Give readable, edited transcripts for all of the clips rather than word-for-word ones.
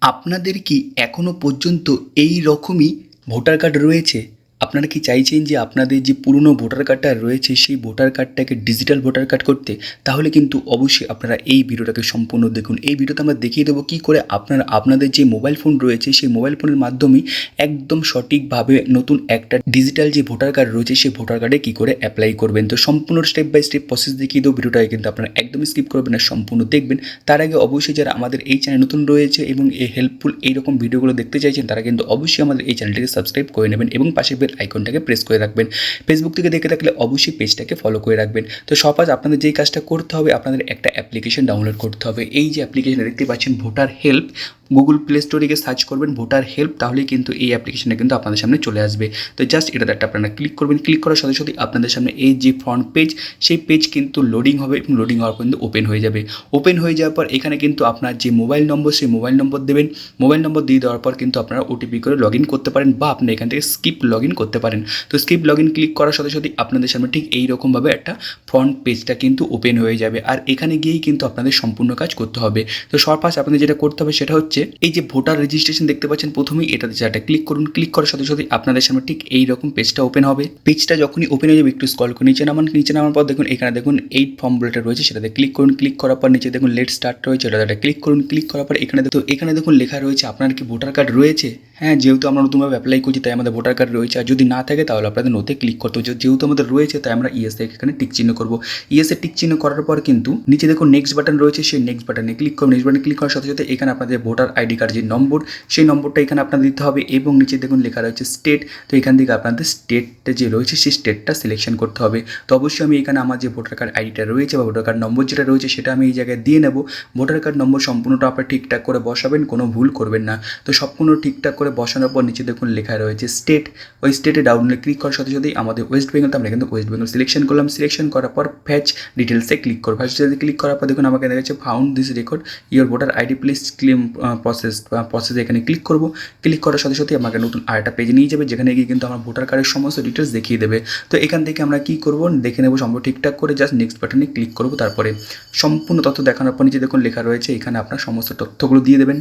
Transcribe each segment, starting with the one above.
আপনাদের কি এখনও পর্যন্ত এই রকমই ভোটার কার্ড রয়েছে? আপনারা কি চাইছেন যে আপনাদের যে পুরনো ভোটার কার্ডটা রয়েছে সেই ভোটার কার্ডটাকে ডিজিটাল ভোটার কার্ড করতে? তাহলে কিন্তু অবশ্যই আপনারা এই ভিডিওটাকে সম্পূর্ণ দেখুন। এই ভিডিওতে আমরা দেখিয়ে দেবো কী করে আপনারা আপনাদের যে মোবাইল ফোন রয়েছে সেই মোবাইল ফোনের মাধ্যমেই একদম সঠিকভাবে নতুন একটা ডিজিটাল যে ভোটার কার্ড রয়েছে সেই ভোটার কার্ডে কী করে অ্যাপ্লাই করবেন। তো সম্পূর্ণ স্টেপ বাই স্টেপ প্রসেস দেখিয়ে দেবো। ভিডিওটাকে কিন্তু আপনারা একদমই স্কিপ করবেন না, সম্পূর্ণ দেখবেন। তার আগে অবশ্যই যারা আমাদের এই চ্যানেল নতুন রয়েছে এবং এই হেল্পফুল এইরকম ভিডিওগুলো দেখতে চাইছেন তারা কিন্তু অবশ্যই আমাদের এই চ্যানেলটিকে সাবস্ক্রাইব করে নেবেন এবং পাশের বেল আইকনটাকে প্রেস করে রাখবেন। ফেসবুক থেকে দেখে থাকলে অবশ্যই পেজটাকে ফলো করে রাখবেন। তো সহজ আপনাদের যেই কাজটা করতে হবে, আপনাদের একটা অ্যাপ্লিকেশন ডাউনলোড করতে হবে। এই যে অ্যাপ্লিকেশন দেখতে পাচ্ছেন ভোটার হেল্প, গুগল প্লে স্টোরে গিয়ে সার্চ করবেন ভোটার হেল্প, তাহলেই কিন্তু এই অ্যাপ্লিকেশনটা কিন্তু আপনাদের সামনে চলে আসবে। তো জাস্ট এটাতে একটা আপনারা ক্লিক করবেন। ক্লিক করার সাথে সাথে আপনাদের সামনে এই যে ফ্রন্ট পেজ, সেই পেজ কিন্তু লোডিং হবে এবং লোডিং হওয়ার পর কিন্তু ওপেন হয়ে যাবে। ওপেন হয়ে যাওয়ার পর এখানে কিন্তু আপনার যে মোবাইল নম্বর সেই মোবাইল নম্বর দেবেন। মোবাইল নম্বর দিয়ে দেওয়ার পর কিন্তু আপনারা ওটিপি করে লগ ইন করতে পারেন বা আপনি এখান থেকে স্কিপ লগ ইন করতে পারেন। তো স্কিপ লগ ইন ক্লিক করার সাথে সাথে আপনাদের সামনে ঠিক এইরকমভাবে একটা ফ্রন্ট পেজটা কিন্তু ওপেন হয়ে যাবে। আর এখানে গিয়েই কিন্তু আপনাদের সম্পূর্ণ কাজ করতে হবে। তো সর্বপ্রথম আপনাদের যেটা করতে হবে সেটা হচ্ছে এই যে ভোটার রেজিস্ট্রেশন দেখতে পাচ্ছেন, প্রথমেই এটাতে যেটা ক্লিক করুন। ক্লিক করার সাথে সাথে আপনাদের সামনে ঠিক এইরকম পেজটা ওপেন হবে। পেজটা যখনই ওপেন হয়ে যাবে একটু স্ক্রল করে নিচে নামান। নিচে নামার পর দেখুন এখানে দেখুন এই ফর্ম বলেটা রয়েছে, সেটাতে ক্লিক করুন। ক্লিক করার পর নিচে দেখুন লেট স্টার্ট রয়েছে, এটাতে ক্লিক করুন। ক্লিক করার পর এখানে দেখুন লেখা রয়েছে আপনার কি ভোটার কার্ড রয়েছে। হ্যাঁ, যেহেতু আমরা নতুনভাবে অ্যাপ্লাই করছি তাই আমাদের ভোটার কার্ড রয়েছে। আর যদি না থাকে তাহলে আপনাদের নোতে ক্লিক করতে হবে। যেহেতু আমাদের রয়েছে তাই আমরা ইয়েস এখানে টিক চিহ্ন করবো। ইয়েসে টিক চিহ্ন করার পর কিন্তু নিচে দেখুন নেক্সট বাটন রয়েছে, সেই নেক্সট বাটনে ক্লিক করুন। নেক্সট বাটনে ক্লিক করার সাথে সাথে এখানে আপনাদের ভোটার আইডি কার্ড যে নম্বর সেই নম্বরটা এখানে আপনাদের দিতে হবে এবং নিচে দেখুন লেখা রয়েছে স্টেট। তো এখান থেকে আপনাদের স্টেটটা যে রয়েছে সেই স্টেটটা সিলেকশন করতে হবে। তো অবশ্যই আমি এখানে আমার যে ভোটার কার্ড আইডিটা রয়েছে বা ভোটার কার্ড নম্বর যেটা রয়েছে সেটা আমি এই জায়গায় দিয়ে নেব। ভোটার কার্ড নম্বর সম্পূর্ণটা আপনারা ঠিকঠাক করে বসাবেন, কোনো ভুল করবেন না। তো সম্পূর্ণ ঠিকঠাক করে বসানোর পর নিচে দেখুন লেখা রয়েছে স্টেট। ওই স্টেটে ডাউনে ক্লিক করার সাথে সাথেই আমাদের ওয়েস্ট বেঙ্গল, তো আমরা কিন্তু ওয়েস্ট বেঙ্গল সিলেকশন করলাম। সিলেকশন করার পর ফ্যাচ ডিটেলসে ক্লিক করব। ফ্যাচ ডিটেলসে ক্লিক করার পর দেখুন আমাকে দেখা যাচ্ছে found this record your voter ID please claim প্রসেসে এখানে ক্লিক করব। ক্লিক করার সাথে সাথে আমাকে নতুন আরেকটা পেজে নিয়ে যাবে, যেখানে গিয়ে কিন্তু আমার ভোটার কার্ডের সমস্ত ডিটেলস দেখিয়ে দেবে। তো এখান থেকে আমরা কী করবো দেখে নেব সম্পূর্ণ ঠিকঠাক করে। জাস্ট নেক্সট বাটনে ক্লিক করব। তারপরে সম্পূর্ণ তথ্য দেখানোর পর নিচে দেখুন লেখা রয়েছে, এখানে আপনার সমস্ত তথ্যগুলো দিয়ে দেবেন।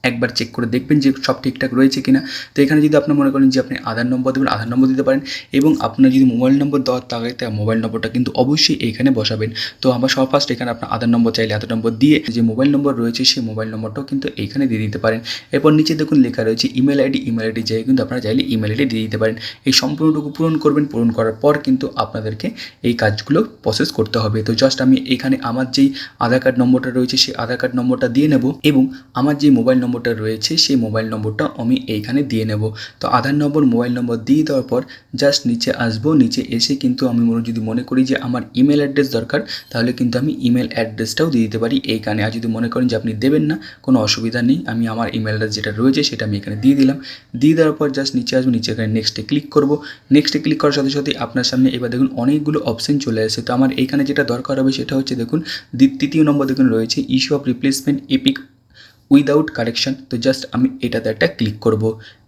একবার চেক করে দেখবেন যে সব ঠিকঠাক রয়েছে কিনা। তো এখানে যদি আপনি মনে করেন যে আপনি আধার নম্বর দেবেন, আধার নম্বর দিতে পারেন এবং আপনার যদি মোবাইল নম্বর দেওয়ার থাকে তা মোবাইল নম্বরটা কিন্তু অবশ্যই এইখানে বসাবেন। তো আমরা সব ফার্স্ট এখানে আপনার আধার নম্বর চাইলে আধার নম্বর দিয়ে যে মোবাইল নম্বর রয়েছে সেই মোবাইল নম্বরটাও কিন্তু এইখানে দিয়ে দিতে পারেন। এরপর নিচে দেখুন লেখা রয়েছে ইমেল আইডি। ইমেল আইডি চাই কিন্তু আপনারা চাইলে ইমেল আইডি দিয়ে দিতে পারেন। এই সম্পূর্ণটুকু পূরণ করবেন। পূরণ করার পর কিন্তু আপনাদেরকে এই কাজগুলো প্রসেস করতে হবে। তো জাস্ট আমি এখানে আমার যেই আধার কার্ড নম্বরটা রয়েছে সেই আধার কার্ড নম্বরটা দিয়ে নেব এবং আমার যে মোবাইল নম্বরটা রয়েছে সেই মোবাইল নম্বরটা আমি এইখানে দিয়ে নেব। তো আধার নম্বর মোবাইল নম্বর দিয়ে দেওয়ার পর জাস্ট নিচে আসবো। নিচে এসে কিন্তু আমি যদি মনে করি যে আমার ইমেল অ্যাড্রেস দরকার তাহলে কিন্তু আমি ইমেল অ্যাড্রেসটাও দিয়ে দিতে পারি এইখানে। আর যদি মনে করেন যে আপনি দেবেন না, কোনো অসুবিধা নেই, আমি আমার ইমেল অ্যাড্রেস যেটা রয়েছে সেটা আমি এখানে দিয়ে দিলাম। দিয়ে দেওয়ার পর জাস্ট নিচে আসবো। নিচে এখানে নেক্সটে ক্লিক করব। নেক্সটে ক্লিক করার সাথে সাথে আপনার সামনে এবার দেখুন অনেকগুলো অপশন চলে আসে। তো আমার এইখানে যেটা দরকার হবে সেটা হচ্ছে দেখুন তৃতীয় নম্বর দেখুন রয়েছে issue of replacement epic without correction. তো জাস্ট আমি এটাতে একটা ক্লিক করব।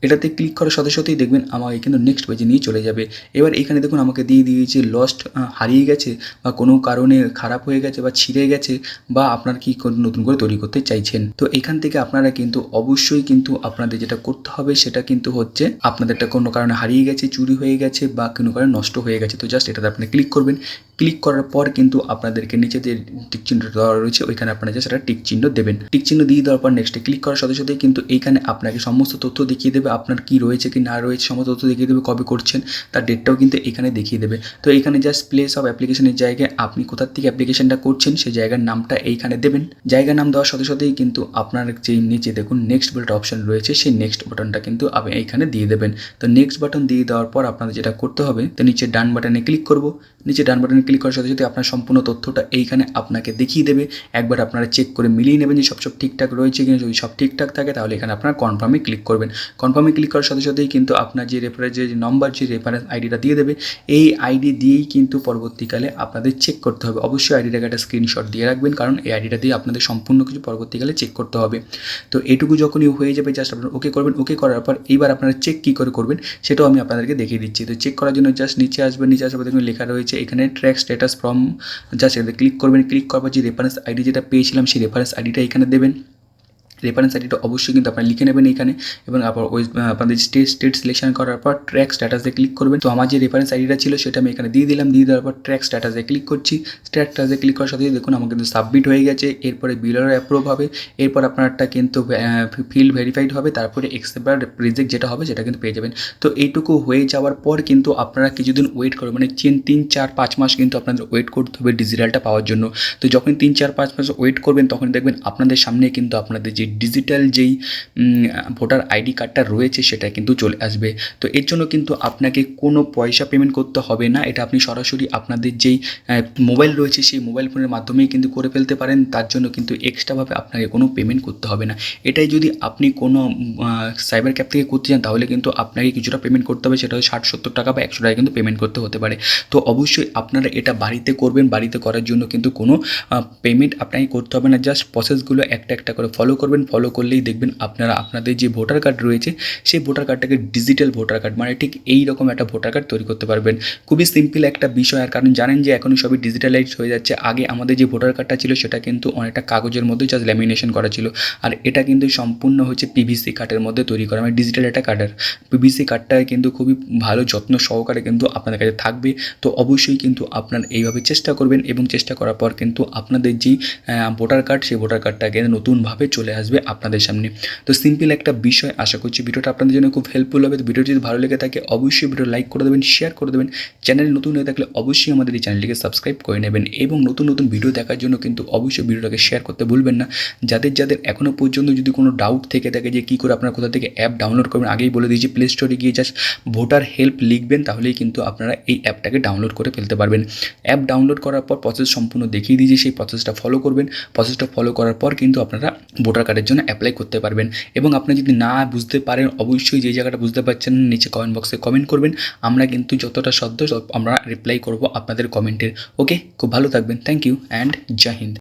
এটাতে ক্লিক করার সাথে সাথেই দেখবেন আমাকে কিন্তু নেক্সট পেজে নিয়ে চলে যাবে। এবার এখানে দেখুন আমাকে দিয়ে দিয়েছে লস্ট, হারিয়ে গেছে বা কোনো কারণে খারাপ হয়ে গেছে বা ছিঁড়ে গেছে বা আপনার কি নতুন করে তৈরি করতে চাইছেন। তো এখান থেকে আপনারা কিন্তু অবশ্যই কিন্তু আপনাদের যেটা করতে হবে সেটা কিন্তু হচ্ছে আপনাদেরটা কোনো কারণে হারিয়ে গেছে, চুরি হয়ে গেছে বা কোনো কারণে নষ্ট হয়ে গেছে। তো জাস্ট এটাতে আপনি ক্লিক করবেন। ক্লিক করার পর কিন্তু আপনাদেরকে নিচে যে টিক চিহ্নটা দেওয়া রয়েছে ওইখানে আপনারা জাস্ট একটা টিক চিহ্ন দেবেন। টিক চিহ্ন দিয়ে দেওয়ার পর নেক্সটে ক্লিক করার সাথে সাথে কিন্তু এইখানে আপনাকে সমস্ত তথ্য দেখিয়ে দেবে, আপনার কি রয়েছে কি না রয়েছে সমস্ত তথ্য দেখিয়ে দেবে, কবে করছেন তার ডেটটাও কিন্তু এখানে দেখিয়ে দেবে। তো এখানে জাস্ট প্লেস অফ অ্যাপ্লিকেশনের জায়গায় আপনি কোথার থেকে অ্যাপ্লিকেশনটা করছেন সেই জায়গার নামটা এইখানে দেবেন। জায়গার নাম দেওয়ার সাথে সাথেই কিন্তু আপনার যেই নিচে দেখুন নেক্সট বলে একটা অপশন রয়েছে সেই নেক্সট বাটনটা কিন্তু আপনি এইখানে দিয়ে দেবেন। তো নেক্সট বাটন দিয়ে দেওয়ার পর আপনাদের যেটা করতে হবে, তো নিচে ডান বাটনে ক্লিক করব। নিচে ডান বাটনে ক্লিক করার সাথে সাথে আপনার সম্পূর্ণ তথ্যটা এইখানে আপনাকে দেখিয়ে দেবে। একবার আপনারা চেক করে মিলিয়ে নেবেন যে সব ঠিকঠাক রয়েছে কিনা। যদি সব ঠিকঠাক থাকে তাহলে এখানে আপনারা কনফার্মে ক্লিক করবেন। কনফার্মে ক্লিক করার সাথে সাথেই কিন্তু আপনার যে রেফারেন্স যে নম্বর যে রেফারেন্স আইডিটা দিয়ে দেবে এই আইডি দিয়েই কিন্তু পরবর্তীকালে আপনাদের চেক করতে হবে। অবশ্যই আইডিটাকে একটা স্ক্রিনশট দিয়ে রাখবেন, কারণ এই আইডিটা দিয়ে আপনাদের সম্পূর্ণ কিছু পরবর্তীকালে চেক করতে হবে। তো এইটুকু যখনই হয়ে যাবে জাস্ট আপনারা ওকে করবেন। ওকে করার পর এইবার আপনারা চেক কী করে করবেন সেটাও আমি আপনাদেরকে দেখিয়ে দিচ্ছি। তো চেক করার জন্য জাস্ট নিচে আসবেন। নিচে আসার পর দেখুন লেখা রয়েছে এখানে ট্র্যাক স্ট্যাটাস ফ্রম, জাস্ট এটাতে ক্লিক করবেন। ক্লিক করার পর যে রেফারেন্স আইডি যেটা পেয়েছিলাম সেই রেফারেন্স আইডিটা এখানে দেবেন। রেফারেন্স আইডিটা অবশ্যই কিন্তু আপনারা লিখে নেবেন এখানে, এবং ওই আপনাদের স্টেট সিলেকশন করার পর ট্র্যাক স্ট্যাটাসে ক্লিক করবেন। তো আমার যে রেফারেন্স আইডিটা ছিল সেটা আমি এখানে দিয়ে দিলাম, দিয়ে দেওয়ার পর ট্র্যাক স্ট্যাটাসে ক্লিক করছি। স্ট্যাটাসে ক্লিক করার সাথে দেখুন আমার কিন্তু সাবমিট হয়ে গেছে। এরপরে বিলার অ্যাপ্রুভ হবে, এরপর আপনারটা কিন্তু ফিল্ড ভেরিফাইড হবে, তারপরে অ্যাকসেপ্ট বা রিজেক্ট যেটা হবে সেটা কিন্তু পেয়ে যাবেন। তো এইটুকু হয়ে যাওয়ার পর কিন্তু আপনারা কিছুদিন ওয়েট করবেন, মানে 3-4-5 মাস কিন্তু আপনাদের ওয়েট করতে হবে ডিজিটালটা পাওয়ার জন্য। তো যখন 3-4-5 মাস ওয়েট করবেন তখন দেখবেন আপনাদের সামনে কিন্তু আপনাদের যে ডিজিটাল যেই ভোটার আইডি কার্ডটা রয়েছে সেটা কিন্তু চলে আসবে। তো এর জন্য কিন্তু আপনাকে কোনো পয়সা পেমেন্ট করতে হবে না, এটা আপনি সরাসরি আপনাদের যেই মোবাইল রয়েছে সেই মোবাইল ফোনের মাধ্যমেই কিন্তু করে ফেলতে পারেন। তার জন্য কিন্তু এক্সট্রাভাবে আপনাকে কোনো পেমেন্ট করতে হবে না। এটাই যদি আপনি কোনো সাইবার ক্যাফ থেকে করতে চান তাহলে কিন্তু আপনাকে কিছুটা পেমেন্ট করতে হবে, সেটা 60-70 টাকা বা 100 টাকা কিন্তু পেমেন্ট করতে হতে পারে। তো অবশ্যই আপনারা এটা বাড়িতে করবেন, বাড়িতে করার জন্য কিন্তু কোনো পেমেন্ট আপনাকে করতে হবে না, জাস্ট প্রসেসগুলো একটা একটা করে ফলো করবেন। ফলো করলেই দেখবেন আপনারা আপনাদের যে ভোটার কার্ড রয়েছে সেই ভোটার কার্ডটাকে ডিজিটাল ভোটার কার্ড, মানে ঠিক এই রকম একটা ভোটার কার্ড তৈরি করতে পারবেন। খুবই সিম্পল একটা বিষয়, আর কারণ জানেন যে এখন সবই ডিজিটালাইজ হয়ে যাচ্ছে। আগে আমাদের যে ভোটার কার্ডটা ছিল সেটা কিন্তু অনেকটা কাগজের মধ্যে জাস্ট ল্যামিনেশন করা ছিল, আর এটা কিন্তু সম্পূর্ণ হচ্ছে পিভিসি কার্ডের মধ্যে তৈরি করা, মানে ডিজিটাল একটা কার্ডের পিভিসি কার্ডটা কিন্তু খুবই ভালো যত্ন সহকারে কিন্তু আপনাদের কাছে থাকবে। তো অবশ্যই কিন্তু আপনারা এইভাবে চেষ্টা করবেন, এবং চেষ্টা করার পর কিন্তু আপনাদের যেই ভোটার কার্ড সেই ভোটার কার্ডটা কিন্তু নতুনভাবে চলে আসবে আপনাদের সামনে। তো সিম্পল একটা বিষয়, আশা করছি ভিডিওটা আপনাদের জন্য খুব হেল্পফুল হবে। তো ভিডিওটি যদি ভালো লেগে থাকে অবশ্যই ভিডিও লাইক করে দেবেন, শেয়ার করে দেবেন। চ্যানেল নতুন হয়ে থাকলে অবশ্যই আমাদের এই চ্যানেলটিকে সাবস্ক্রাইব করে নেবেন, এবং নতুন নতুন ভিডিও দেখার জন্য কিন্তু অবশ্যই ভিডিওটাকে শেয়ার করতে ভুলবেন না। যাদের এখনও পর্যন্ত যদি কোনো ডাউট থেকে থাকে যে কী করে আপনারা কোথা থেকে অ্যাপ ডাউনলোড করবেন, আগেই বলে দিয়েছি প্লে স্টোরে গিয়ে জাস্ট ভোটার হেল্প লিখবেন, তাহলেই কিন্তু আপনারা এই অ্যাপটাকে ডাউনলোড করে ফেলতে পারবেন। অ্যাপ ডাউনলোড করার পর প্রসেস সম্পূর্ণ দেখিয়ে দিয়েছি, সেই প্রসেসটা ফলো করবেন। প্রসেসটা ফলো করার পর কিন্তু আপনারা ভোটার কার্ডের জন্য অ্যাপ্লাই করতে পারবেন। এবং আপনি যদি না বুঝতে পারেন অবশ্যই যে জায়গাটা বুঝতে পারছেন নিচে কমেন্ট বক্সে কমেন্ট করবেন, আমরা কিন্তু যতটা সদ্য আমরা রিপ্লাই করব আপনাদের কমেন্টের। ওকে, খুব ভালো থাকবেন। Thank you and Jai Hind.